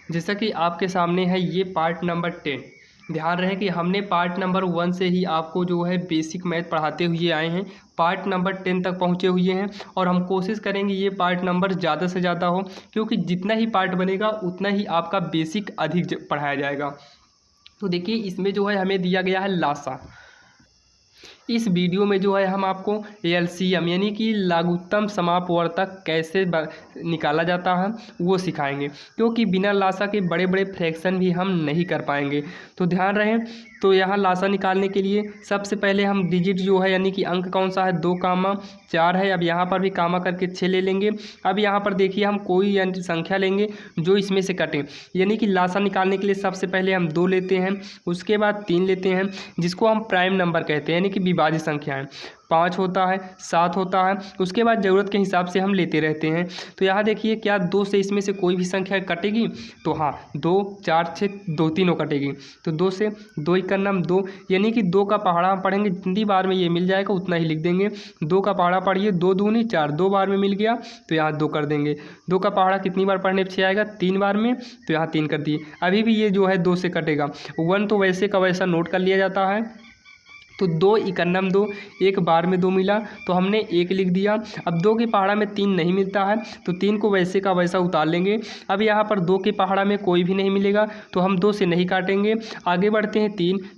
जैसा कि आपके सामने है ये पार्ट नंबर 10। ध्यान रहे कि हमने पार्ट नंबर 1 से ही आपको जो है बेसिक मैथ पढ़ाते हुए आए हैं, पार्ट नंबर 10 तक पहुँचे हुए हैं और हम कोशिश करेंगे ये पार्ट नंबर ज़्यादा से ज़्यादा हो, क्योंकि जितना ही पार्ट बनेगा उतना ही आपका बेसिक अधिक पढ़ाया जाएगा। तो देखिए इसमें जो है हमें दिया गया है लासा। इस वीडियो में जो है हम आपको एलसीएम यानी कि लघुत्तम समापवर्तक कैसे निकाला जाता है वो सिखाएंगे, क्योंकि बिना लासा के बड़े बड़े फ्रैक्शन भी हम नहीं कर पाएंगे। तो ध्यान रहे, तो यहाँ लासा निकालने के लिए सबसे पहले हम डिजिट जो है यानी कि अंक कौन सा है 2,4 है। अब यहाँ पर भी कामा करके 6 ले लेंगे। अब यहाँ पर देखिए हम कोई संख्या लेंगे जो इसमें से कटें, यानी कि लासा निकालने के लिए सबसे पहले हम 2 लेते हैं, उसके बाद 3 लेते हैं जिसको हम प्राइम नंबर कहते हैं यानी कि विभाज्य संख्याएं। 5 होता है, 7 होता है, उसके बाद ज़रूरत के हिसाब से हम लेते रहते हैं। तो यहाँ देखिए क्या 2 से इसमें से कोई भी संख्या कटेगी, तो हाँ 2, 4, 6 2 तीनों कटेगी। तो 2 से 2 इक्नम 2 यानी कि 2 का पहाड़ा हम पढ़ेंगे, जितनी बार में ये मिल जाएगा उतना ही लिख देंगे। 2 का पहाड़ा पढ़िए, 2 दूनी 4, 2 बार में मिल गया तो यहाँ 2 कर देंगे। 2 का पहाड़ा कितनी बार पढ़ने पे 6 आएगा, 3 बार में, तो यहाँ 3 कर दिए। अभी भी ये जो है 2 से कटेगा। 1 तो वैसे का वैसा नोट कर लिया जाता है, तो 2 इक्नम 2, एक बार में 2 मिला तो हमने 1 लिख दिया। अब 2 के पहाड़ा में 3 नहीं मिलता है तो 3 को वैसे का वैसा उतार लेंगे। अब यहाँ पर 2 के पहाड़ा में कोई भी नहीं मिलेगा तो हम 2 से नहीं काटेंगे, आगे बढ़ते हैं।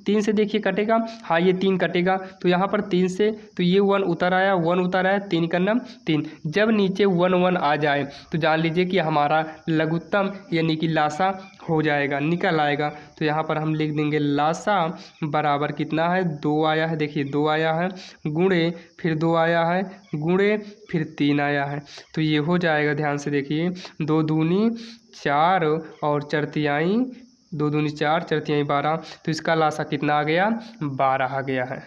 3 से देखिए कटेगा, हाँ ये 3 कटेगा, तो यहाँ पर 3 से तो ये 1 उतर आया, 1 उतर आया, 3 इक्नम 3। जब नीचे 1 1 आ जाए तो जान लीजिए कि हमारा लघुत्तम यानी कि लासा हो जाएगा, निकल आएगा। तो यहाँ पर हम लिख देंगे लासा बराबर कितना है, 2 आया है, देखिए 2 आया है, गुणे फिर 2 आया है, गुणे फिर 3 आया है, तो ये हो जाएगा। ध्यान से देखिए 2 दूनी 4 और 4 तिहाई, 2 दूनी 4, 4 तिहाई 12, तो इसका लासा कितना आ गया, 12 आ गया है।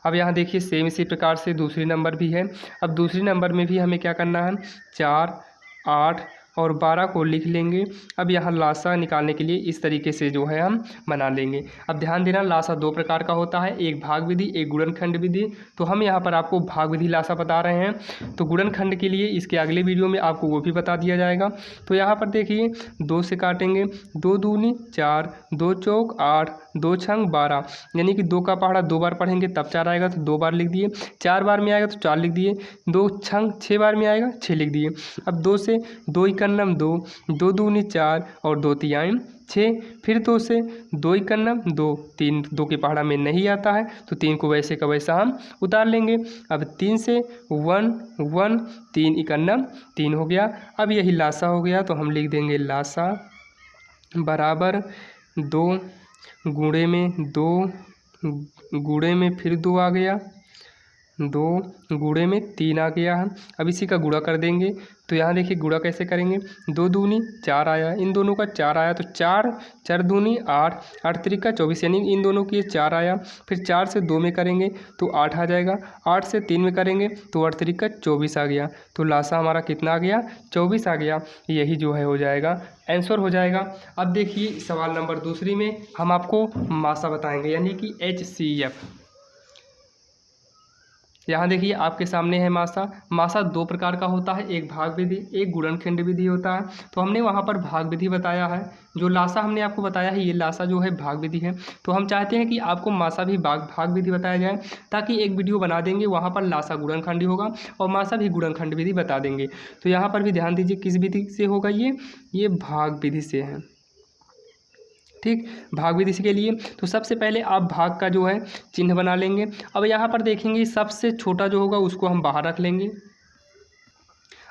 अब यहाँ देखिए सेम इसी प्रकार से दूसरी नंबर भी है। अब दूसरी नंबर में भी हमें क्या करना है, 4, 8 और 12 को लिख लेंगे। अब यहाँ लासा निकालने के लिए इस तरीके से जो है हम बना लेंगे। अब ध्यान देना लासा 2 प्रकार का होता है, एक भाग विधि, एक गुणनखंड विधि। तो हम यहाँ पर आपको भाग विधि लासा बता रहे हैं, तो गुणनखंड के लिए इसके अगले वीडियो में आपको वो भी बता दिया जाएगा। तो यहाँ पर देखिए 2 से काटेंगे, 2 दूनी 4, 2 चौक 8, 2 छंग 12, यानी कि 2 का पहाड़ा 2 बार पढ़ेंगे तब 4 आएगा तो 2 बार लिख दिए, 4 बार में आएगा तो 4 लिख दिए, 2 छंग 6 बार में आएगा 6 लिख दिए। अब 2 से 2 इक्नम 2, 2 दूनी 4 और 2 तिहाई 6, फिर 2 से 2 इक्नम 2, 3 2 के पहाड़ा में नहीं आता है तो 3 को वैसे का वैसा हम उतार लेंगे। अब 3 से 1 1, 3 इक्नम 3 हो गया। अब यही लासा हो गया तो हम लिख देंगे लासा बराबर 2 गुणे में 2, गुणे में फिर 2 आ गया, 2 गुणे में 3 आ गया है। अब इसी का गुणा कर देंगे, तो यहाँ देखिए गुणा कैसे करेंगे, 2 दूनी 4 आया, इन दोनों का 4 आया तो 4, 4 दूनी 8, 8 त्रिका 24, यानी इन दोनों की 4 आया। फिर 4 से 2 में करेंगे तो 8 आ जाएगा, 8 से 3 में करेंगे तो 8 त्रिका 24 आ गया। तो लासा हमारा कितना आ गया, 24 आ गया। यही जो है हो जाएगा, आंसर हो जाएगा। अब देखिए सवाल नंबर दूसरी में हम आपको मासा बताएंगे यानी कि HCF। यहाँ देखिए आपके सामने है मासा। मासा 2 प्रकार का होता है, एक भाग विधि, एक गुणनखंड विधि होता है। तो हमने वहाँ पर भाग विधि बताया है, जो लासा हमने आपको बताया है ये लासा जो है भाग विधि है। तो हम चाहते हैं कि आपको मासा भी भाग विधि बताया जाए, ताकि एक वीडियो बना देंगे वहाँ पर लासा गुणनखंडी होगा और मासा भी गुणनखंड विधि बता देंगे। तो यहाँ पर भी ध्यान दीजिए किस विधि से होगा, ये भाग विधि से है। ठीक, भाग विधि के लिए तो सबसे पहले आप भाग का जो है चिन्ह बना लेंगे। अब यहाँ पर देखेंगे सबसे छोटा जो होगा उसको हम बाहर रख लेंगे।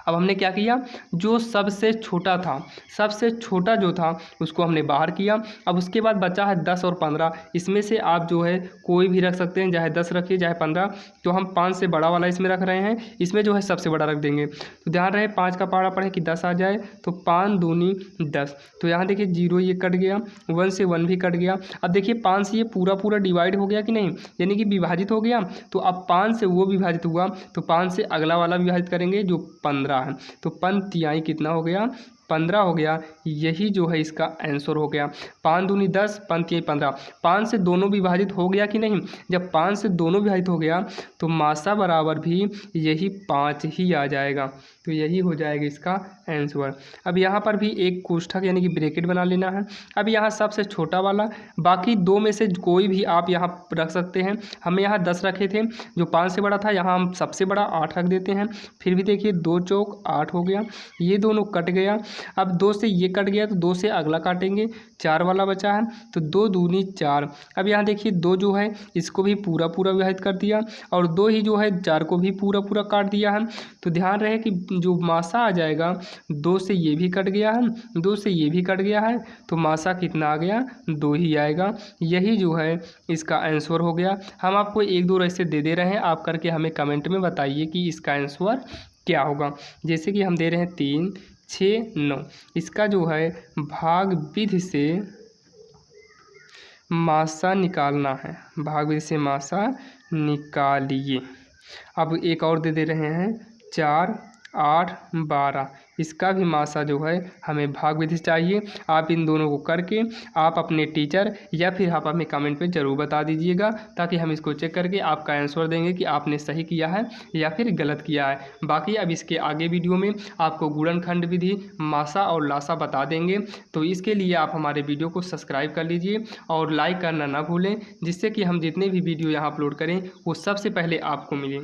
अब हमने क्या किया, जो सबसे छोटा था, सबसे छोटा जो था उसको हमने बाहर किया। अब उसके बाद बचा है 10 और 15, इसमें से आप जो है कोई भी रख सकते हैं, चाहे 10 रखिए चाहे 15। तो हम 5 से बड़ा वाला इसमें रख रहे हैं, इसमें जो है सबसे बड़ा रख देंगे। तो ध्यान रहे 5 का पहाड़ा पढ़े कि 10 आ जाए, तो 5 दूनी 10। तो यहाँ देखिए 0 ये कट गया, 1 से 1 भी कट गया। अब देखिए 5 से ये पूरा पूरा डिवाइड हो गया कि नहीं, यानी कि विभाजित हो गया। तो अब 5 से वो विभाजित हुआ तो 5 से अगला वाला विभाजित करेंगे जो 15 है, तो 5 तिहाई कितना हो गया, 15 हो गया। यही जो है इसका आंसर हो गया। 5 दूनी 10, 5 तिहाई 15। 5 से दोनों विभाजित हो गया कि नहीं, जब 5 से दोनों विभाजित हो गया तो मासा बराबर भी यही 5 ही आ जाएगा। तो यही हो जाएगा इसका आंसर। अब यहाँ पर भी एक कोष्ठक यानी कि ब्रैकेट बना लेना है। अब यहाँ सबसे छोटा वाला, बाकी दो में से कोई भी आप यहाँ रख सकते हैं। हमें यहाँ 10 रखे थे, जो 5 से बड़ा था, यहाँ हम सबसे बड़ा 8 रख देते हैं। फिर भी देखिए 2 चौक 8 हो गया, ये दोनों कट गया। अब 2 से ये कट गया तो 2 से अगला काटेंगे, 4 वाला बचा है, तो 2 दूनी 4। अब यहाँ देखिए 2 जो है इसको भी पूरा पूरा विभाजित कर दिया, और 2 ही जो है 4 को भी पूरा पूरा काट दिया है। तो ध्यान रहे कि जो मासा आ जाएगा, 2 से ये भी कट गया है, 2 से ये भी कट गया है, तो मासा कितना आ गया, 2 ही आएगा। यही जो है इसका आंसर हो गया। हम आपको 1-2 ऐसे दे रहे हैं, आप करके हमें कमेंट में बताइए कि इसका आंसर क्या होगा। जैसे कि हम दे रहे हैं 3, 6, 9। इसका जो है भाग विधि से मासा निकालना है, भाग विधि से मासा निकालिए। अब एक और दे रहे हैं 4, 8, 12। इसका भी मासा जो है हमें भाग विधि चाहिए। आप इन दोनों को करके आप अपने टीचर या फिर आप हमें कमेंट पे ज़रूर बता दीजिएगा, ताकि हम इसको चेक करके आपका आंसर देंगे कि आपने सही किया है या फिर गलत किया है। बाकी अब इसके आगे वीडियो में आपको गुणनखंड विधि, मासा और लासा बता देंगे। तो इसके लिए आप हमारे वीडियो को सब्सक्राइब कर लीजिए और लाइक करना ना भूलें, जिससे कि हम जितने भी वीडियो यहाँ अपलोड करें वो सबसे पहले आपको मिलें।